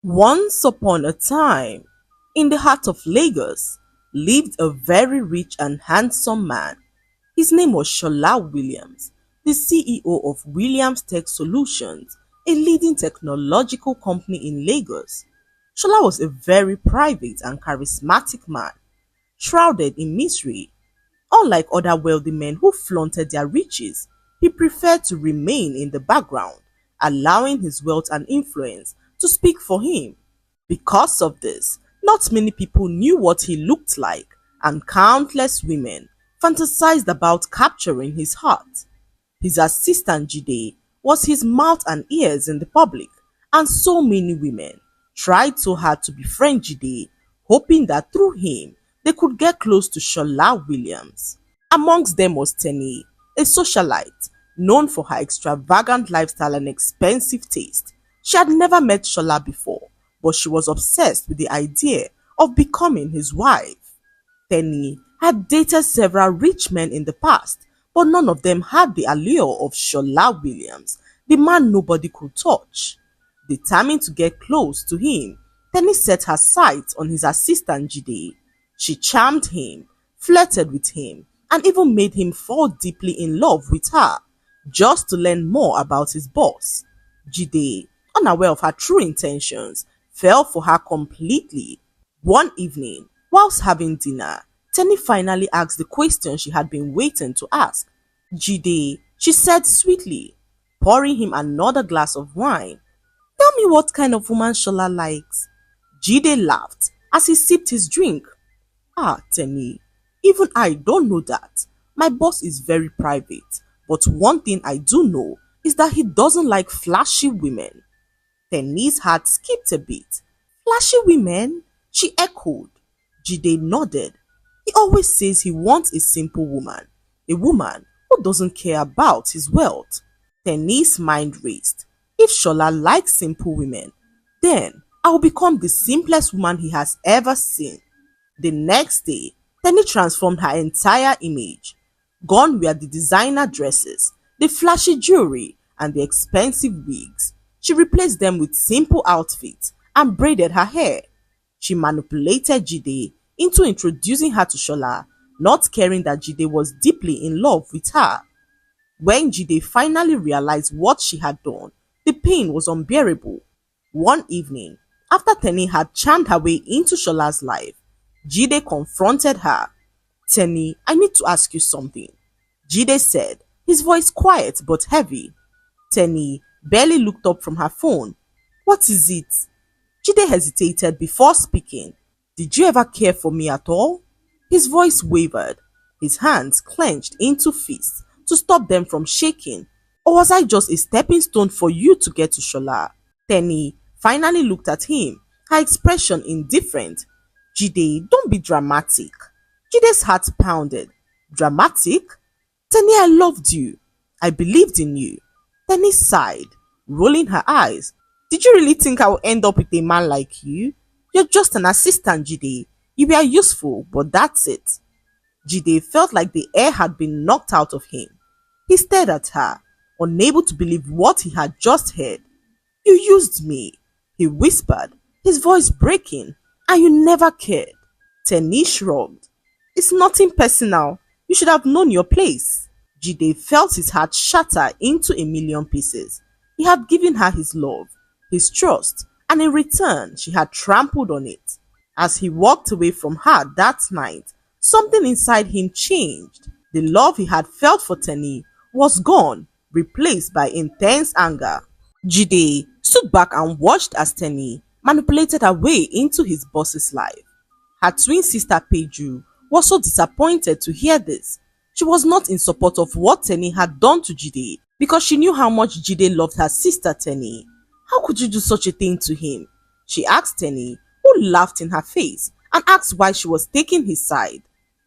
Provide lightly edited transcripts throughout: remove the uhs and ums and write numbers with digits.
Once upon a time, in the heart of Lagos, lived a very rich and handsome man. His name was Shola Williams, the CEO of Williams Tech Solutions, a leading technological company in Lagos. Shola was a very private and charismatic man, shrouded in misery. Unlike other wealthy men who flaunted their riches, he preferred to remain in the background, allowing his wealth and influence to speak for him. Because of this, not many people knew what he looked like, and countless women fantasized about capturing his heart. His assistant Jide was his mouth and ears in the public, and so many women tried so hard to befriend Jide, hoping that through him they could get close to Shola Williams. Amongst them was Tenny, a socialite known for her extravagant lifestyle and expensive taste. She had never met Shola before, but she was obsessed with the idea of becoming his wife. Tenny had dated several rich men in the past, but none of them had the allure of Shola Williams, the man nobody could touch. Determined to get close to him, Tenny set her sights on his assistant Jide. She charmed him, flirted with him, and even made him fall deeply in love with her, just to learn more about his boss. Jide, unaware of her true intentions, fell for her completely. One evening, whilst having dinner, Tenny finally asked the question she had been waiting to ask. Jide, she said sweetly, pouring him another glass of wine. Tell me what kind of woman Shola likes. Jide laughed as he sipped his drink. Ah, Tenny, even I don't know that. My boss is very private, but one thing I do know is that he doesn't like flashy women. Tenny's heart skipped a beat. Flashy women? She echoed. Jide nodded. He always says he wants a simple woman, a woman who doesn't care about his wealth. Tenny's mind raced. If Shola likes simple women, then I will become the simplest woman he has ever seen. The next day, Tenny transformed her entire image. Gone were the designer dresses, the flashy jewelry, and the expensive wigs. She replaced them with simple outfits and braided her hair. She manipulated Jide into introducing her to Shola, not caring that Jide was deeply in love with her. When Jide finally realized what she had done, the pain was unbearable. One evening, after Tenny had charmed her way into Shola's life, Jide confronted her. Tenny, I need to ask you something, Jide said, his voice quiet but heavy. Tenny barely looked up from her phone. What is it? Jide hesitated before speaking. Did you ever care for me at all? His voice wavered. His hands clenched into fists to stop them from shaking. Or was I just a stepping stone for you to get to Shola? Tenny finally looked at him, her expression indifferent. Jide, don't be dramatic. Jide's heart pounded. Dramatic? Tenny, I loved you. I believed in you. Tenny sighed, rolling her eyes. Did you really think I would end up with a man like you? You're just an assistant, Jide. You were useful, but that's it. Jide felt like the air had been knocked out of him. He stared at her, unable to believe what he had just heard. You used me, he whispered, his voice breaking, and you never cared. Tenny shrugged. It's nothing personal. You should have known your place. Jide felt his heart shatter into a million pieces. He had given her his love, his trust, and in return, she had trampled on it. As he walked away from her that night, something inside him changed. The love he had felt for Tenny was gone, replaced by intense anger. Jide stood back and watched as Tenny manipulated her way into his boss's life. Her twin sister Peju was so disappointed to hear this. She was not in support of what Tenny had done to Jide because she knew how much Jide loved her sister Tenny. How could you do such a thing to him? She asked Tenny, who laughed in her face and asked why she was taking his side.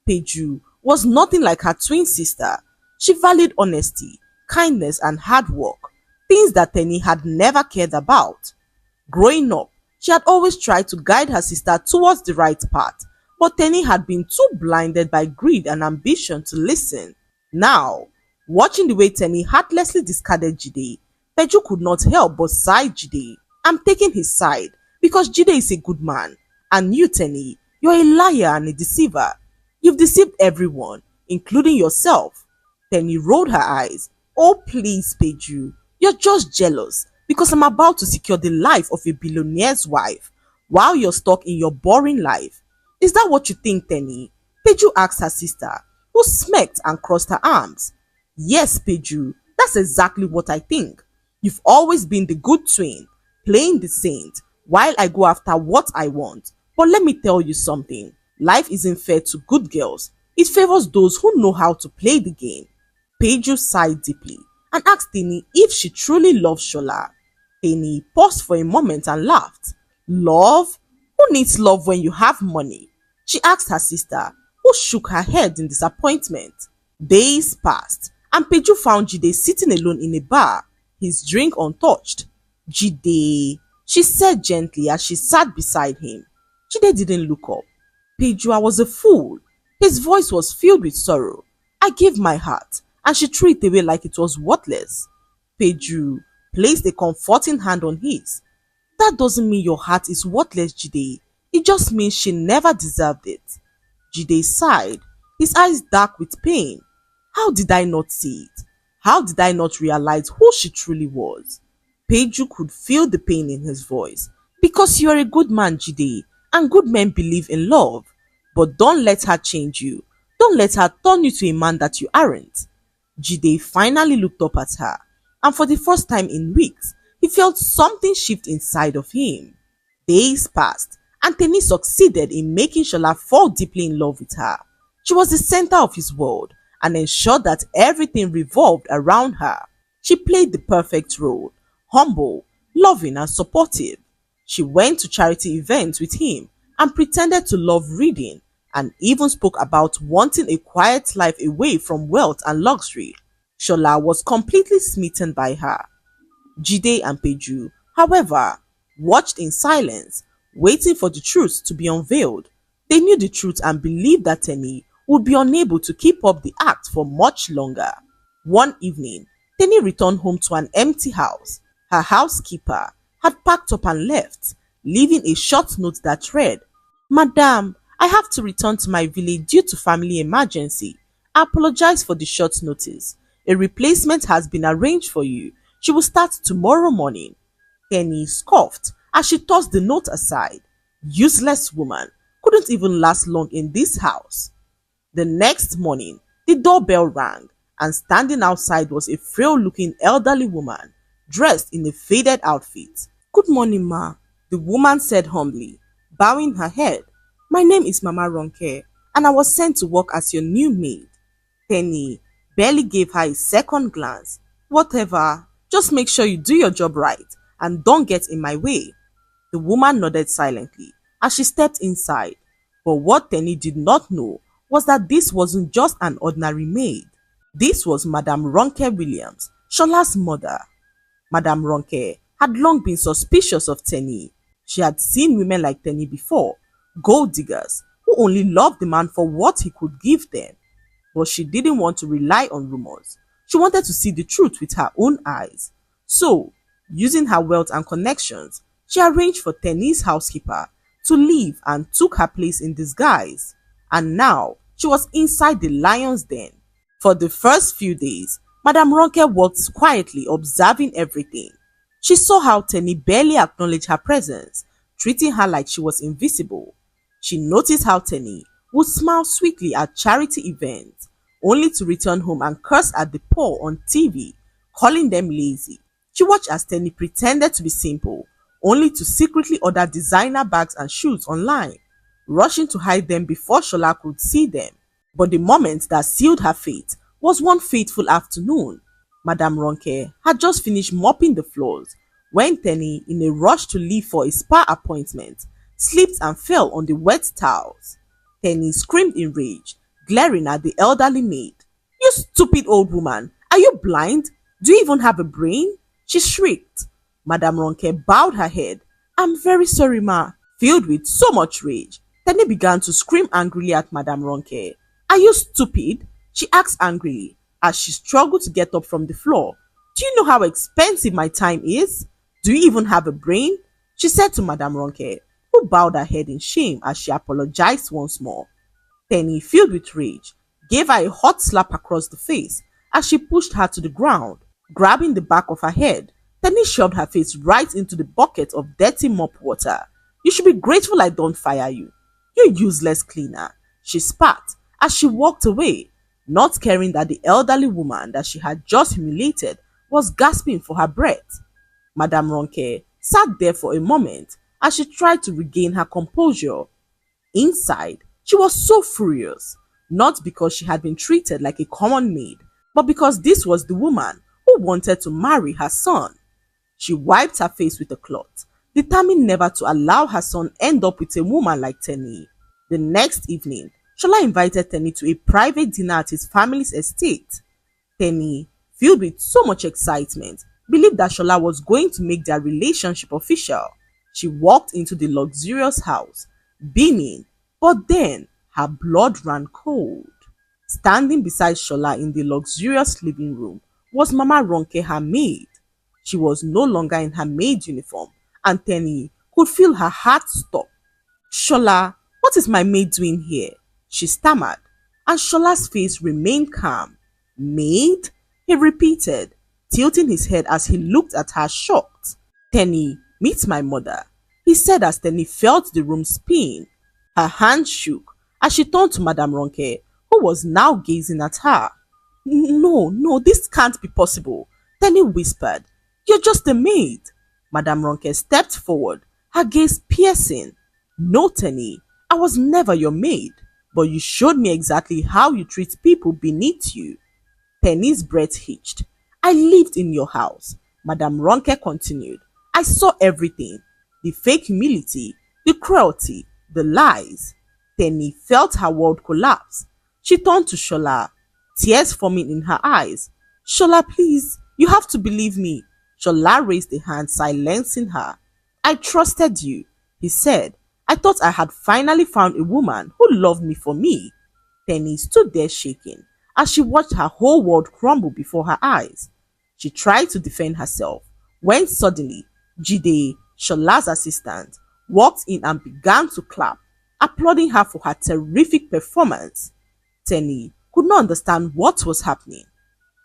Peju was nothing like her twin sister. She valued honesty, kindness, and hard work, things that Tenny had never cared about. Growing up, she had always tried to guide her sister towards the right path, but Tenny had been too blinded by greed and ambition to listen. Now, watching the way Tenny heartlessly discarded Jide, Peju could not help but sigh. Jide, I'm taking his side, because Jide is a good man. And you, Tenny, you're a liar and a deceiver. You've deceived everyone, including yourself. Tenny rolled her eyes. Oh, please, Peju. You're just jealous because I'm about to secure the life of a billionaire's wife while you're stuck in your boring life. Is that what you think, Tenny? Peju asked her sister, who smirked and crossed her arms. Yes, Peju, that's exactly what I think. You've always been the good twin, playing the saint, while I go after what I want. But let me tell you something. Life isn't fair to good girls. It favors those who know how to play the game. Peju sighed deeply and asked Tini if she truly loved Shola. Tini paused for a moment and laughed. Love? Who needs love when you have money? She asked her sister, who shook her head in disappointment. Days passed, and Peju found Jide sitting alone in a bar, his drink untouched. Jide, she said gently as she sat beside him. Jide didn't look up. Peju, I was a fool. His voice was filled with sorrow. I gave my heart, and she threw it away like it was worthless. Peju placed a comforting hand on his. That doesn't mean your heart is worthless, Jide. It just means she never deserved it. Jide sighed, his eyes dark with pain. How did I not see it? How did I not realize who she truly was? Peju could feel the pain in his voice. Because you are a good man, Jide, and good men believe in love. But don't let her change you. Don't let her turn you to a man that you aren't. Jide finally looked up at her, and for the first time in weeks, he felt something shift inside of him. Days passed, and Teni succeeded in making Shola fall deeply in love with her. She was the center of his world and ensured that everything revolved around her. She played the perfect role, humble, loving and supportive. She went to charity events with him and pretended to love reading and even spoke about wanting a quiet life away from wealth and luxury. Shola was completely smitten by her. Jide and Peju, however, watched in silence, waiting for the truth to be unveiled. They knew the truth and believed that Teni would be unable to keep up the act for much longer. One evening, Teni returned home to an empty house. Her housekeeper had packed up and left, leaving a short note that read, Madam, I have to return to my village due to family emergency. I apologize for the short notice. A replacement has been arranged for you. She will start tomorrow morning. Teni scoffed as she tossed the note aside. Useless woman, couldn't even last long in this house. The next morning, the doorbell rang, and standing outside was a frail-looking elderly woman, dressed in a faded outfit. Good morning, ma, the woman said humbly, bowing her head. My name is Mama Ronke, and I was sent to work as your new maid. Teni barely gave her a second glance. Whatever, just make sure you do your job right, and don't get in my way. The woman nodded silently as she stepped inside, but what Teni did not know was that this wasn't just an ordinary maid. This was Madame Ronke Williams, Shola's mother. Madame Ronke had long been suspicious of Teni. She had seen women like Teni before, gold diggers who only loved the man for what he could give them. But she didn't want to rely on rumors. She wanted to see the truth with her own eyes. So, using her wealth and connections, she arranged for Teni's housekeeper to leave and took her place in disguise. And now, she was inside the lion's den. For the first few days, Madame Ronke worked quietly observing everything. She saw how Teni barely acknowledged her presence, treating her like she was invisible. She noticed how Teni would smile sweetly at charity events, only to return home and curse at the poor on TV, calling them lazy. She watched as Teni pretended to be simple, only to secretly order designer bags and shoes online, rushing to hide them before Shola could see them. But the moment that sealed her fate was one fateful afternoon. Madame Ronke had just finished mopping the floors when Teni, in a rush to leave for a spa appointment, slipped and fell on the wet towels. Teni screamed in rage, glaring at the elderly maid. You stupid old woman! Are you blind? Do you even have a brain? She shrieked. Madame Ronke bowed her head. I'm very sorry, ma. Filled with so much rage, Teni began to scream angrily at Madame Ronke. Are you stupid? She asked angrily as she struggled to get up from the floor. Do you know how expensive my time is? Do you even have a brain? she said to Madame Ronke, who bowed her head in shame as she apologized once more. Tenny, filled with rage, gave her a hot slap across the face as she pushed her to the ground. Grabbing the back of her head, Tenny shoved her face right into the bucket of dirty mop water. You should be grateful I don't fire you. You useless cleaner, she spat as she walked away, not caring that the elderly woman that she had just humiliated was gasping for her breath. Madame Ronke sat there for a moment as she tried to regain her composure. Inside, she was so furious, not because she had been treated like a common maid, but because this was the woman who wanted to marry her son. She wiped her face with a cloth, determined never to allow her son end up with a woman like Tenny. The next evening, Shola invited Tenny to a private dinner at his family's estate. Tenny, filled with so much excitement, believed that Shola was going to make their relationship official. She walked into the luxurious house, beaming, but then her blood ran cold. Standing beside Shola in the luxurious living room was Mama Ronke, her maid. She was no longer in her maid uniform, and Tenny could feel her heart stop. Shola, what is my maid doing here? She stammered, and Shola's face remained calm. Maid? He repeated, tilting his head as he looked at her shocked. Tenny, meet my mother, he said as Tenny felt the room spin. Her hand shook as she turned to Madame Ronke, who was now gazing at her. No, this can't be possible, Tenny whispered. You're just a maid. Madame Ronke stepped forward, her gaze piercing. No, Tenny, I was never your maid, but you showed me exactly how you treat people beneath you. Tenny's breath hitched. I lived in your house, Madame Ronke continued. I saw everything. The fake humility, the cruelty, the lies. Tenny felt her world collapse. She turned to Shola, tears forming in her eyes. Shola, please, you have to believe me. Shola raised a hand, silencing her. I trusted you, he said. I thought I had finally found a woman who loved me for me. Tenny stood there shaking as she watched her whole world crumble before her eyes. She tried to defend herself when suddenly Jide, Shola's assistant, walked in and began to clap, applauding her for her terrific performance. Tenny could not understand what was happening.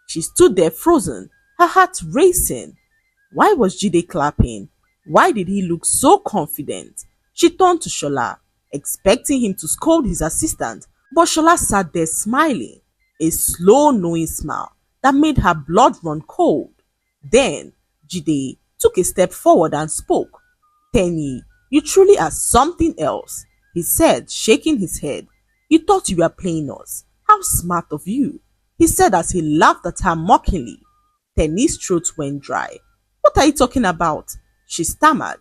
She stood there frozen, her heart racing. Why was Jide clapping? Why did he look so confident? She turned to Shola, expecting him to scold his assistant, but Shola sat there smiling, a slow knowing smile that made her blood run cold. Then Jide took a step forward and spoke. Tenny, you truly are something else, he said, shaking his head. You thought you were playing us. How smart of you, he said as he laughed at her mockingly. Tenny's throat went dry. What are you talking about? She stammered.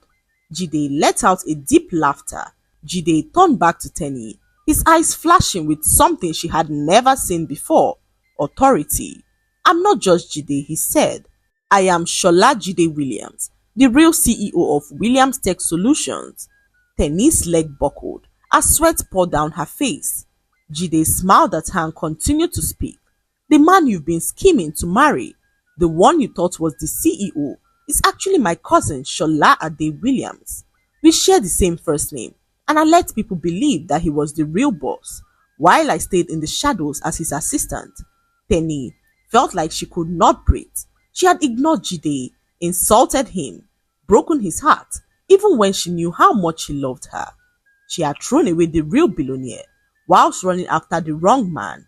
Jide let out a deep laughter. Jide turned back to Tenny, his eyes flashing with something she had never seen before. Authority. I'm not just Jide, he said. I am Shola Jide Williams, the real CEO of Williams Tech Solutions. Tenny's leg buckled as sweat poured down her face. Jide smiled at her and continued to speak. The man you've been scheming to marry, the one you thought was the CEO, is actually my cousin Shola Ade Williams. We share the same first name, and I let people believe that he was the real boss, while I stayed in the shadows as his assistant. Tenny felt like she could not breathe. She had ignored Jide, insulted him, broken his heart, even when she knew how much he loved her. She had thrown away the real billionaire, whilst running after the wrong man.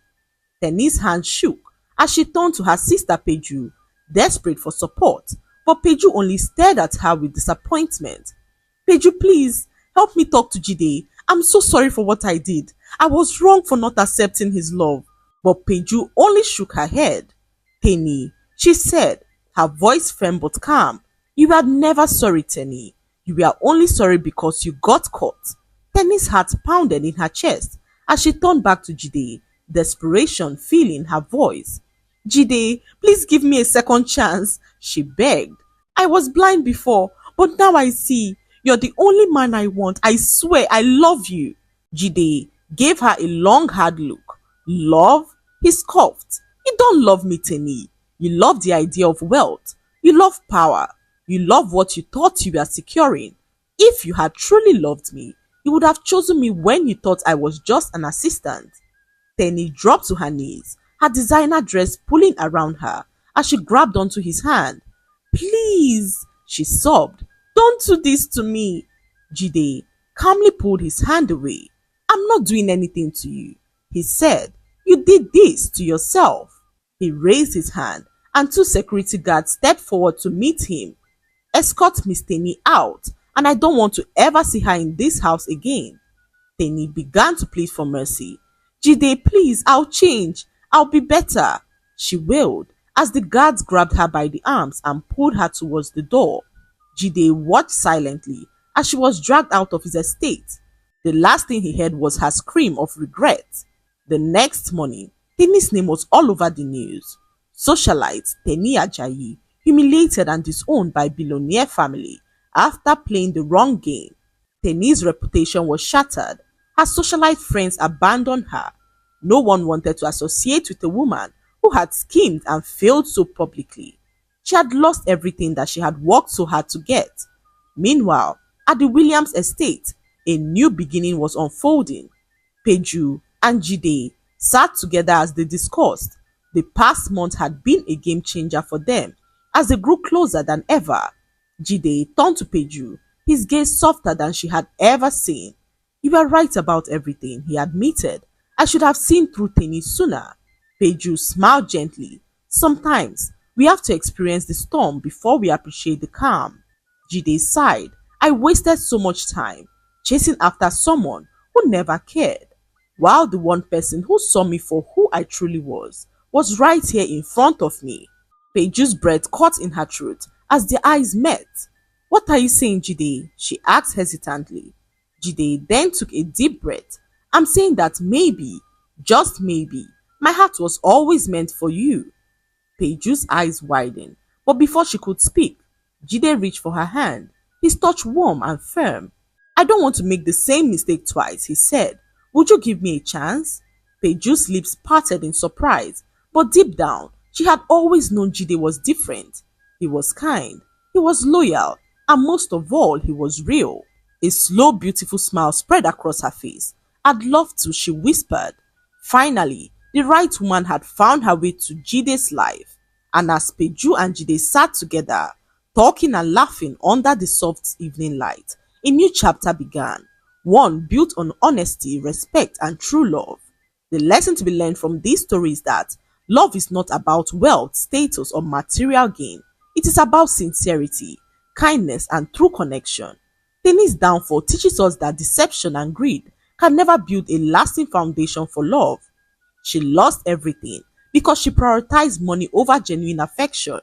Tenny's hand shook as she turned to her sister Peju, desperate for support, but Peju only stared at her with disappointment. Peju, please, help me talk to Jide. I'm so sorry for what I did. I was wrong for not accepting his love. But Peju only shook her head. Tenny, she said, her voice firm but calm. You are never sorry, Tenny. You were only sorry because you got caught. Tenny's heart pounded in her chest as she turned back to Jide, desperation filling her voice. Jide, please give me a second chance, she begged. I was blind before, but now I see. You're the only man I want. I swear I love you. Jide gave her a long, hard look. Love? He scoffed. You don't love me, Tenny. You love the idea of wealth. You love power. You love what you thought you were securing. If you had truly loved me, you would have chosen me when you thought I was just an assistant. Tenny dropped to her knees, her designer dress pulling around her as she grabbed onto his hand. Please, she sobbed, don't do this to me. Jide calmly pulled his hand away. I'm not doing anything to you, he said. You did this to yourself. He raised his hand and two security guards stepped forward to meet him. Escort Miss Tenny out, and I don't want to ever see her in this house again. Tenny began to plead for mercy. Jide, please, I'll change. I'll be better, she wailed as the guards grabbed her by the arms and pulled her towards the door. Jide watched silently as she was dragged out of his estate. The last thing he heard was her scream of regret. The next morning, Tenny's name was all over the news. Socialite Tenny Ajayi, humiliated and disowned by billionaire family after playing the wrong game. Tenny's reputation was shattered. Her socialite friends abandoned her. No one wanted to associate with a woman who had schemed and failed so publicly. She had lost everything that she had worked so hard to get. Meanwhile, at the Williams estate, a new beginning was unfolding. Peju and Jide sat together as they discussed. The past month had been a game changer for them as they grew closer than ever. Jide turned to Peju, his gaze softer than she had ever seen. You were right about everything, he admitted. I should have seen through Tenny sooner. Peju smiled gently. Sometimes we have to experience the storm before we appreciate the calm. Jide sighed. I wasted so much time chasing after someone who never cared, while the one person who saw me for who I truly was right here in front of me. Peju's breath caught in her throat as their eyes met. What are you saying, Jide? She asked hesitantly. Jide then took a deep breath. I'm saying that maybe, just maybe, my heart was always meant for you. Peju's eyes widened, but before she could speak, Jide reached for her hand. His touch warm and firm. I don't want to make the same mistake twice, he said. Would you give me a chance? Peju's lips parted in surprise, but deep down, she had always known Jide was different. He was kind, he was loyal, and most of all, he was real. A slow, beautiful smile spread across her face. I'd love to, she whispered. Finally, the right woman had found her way to Jide's life, and as Peju and Jide sat together, talking and laughing under the soft evening light, a new chapter began, one built on honesty, respect, and true love. The lesson to be learned from this story is that love is not about wealth, status, or material gain. It is about sincerity, kindness, and true connection. Tenny's downfall teaches us that deception and greed can never build a lasting foundation for love. She lost everything because she prioritized money over genuine affection.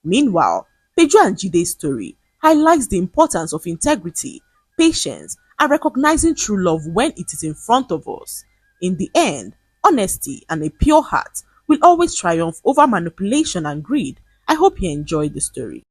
Meanwhile, Peju and Jide's story highlights the importance of integrity, patience, and recognizing true love when it is in front of us. In the end, honesty and a pure heart will always triumph over manipulation and greed. I hope you enjoyed the story.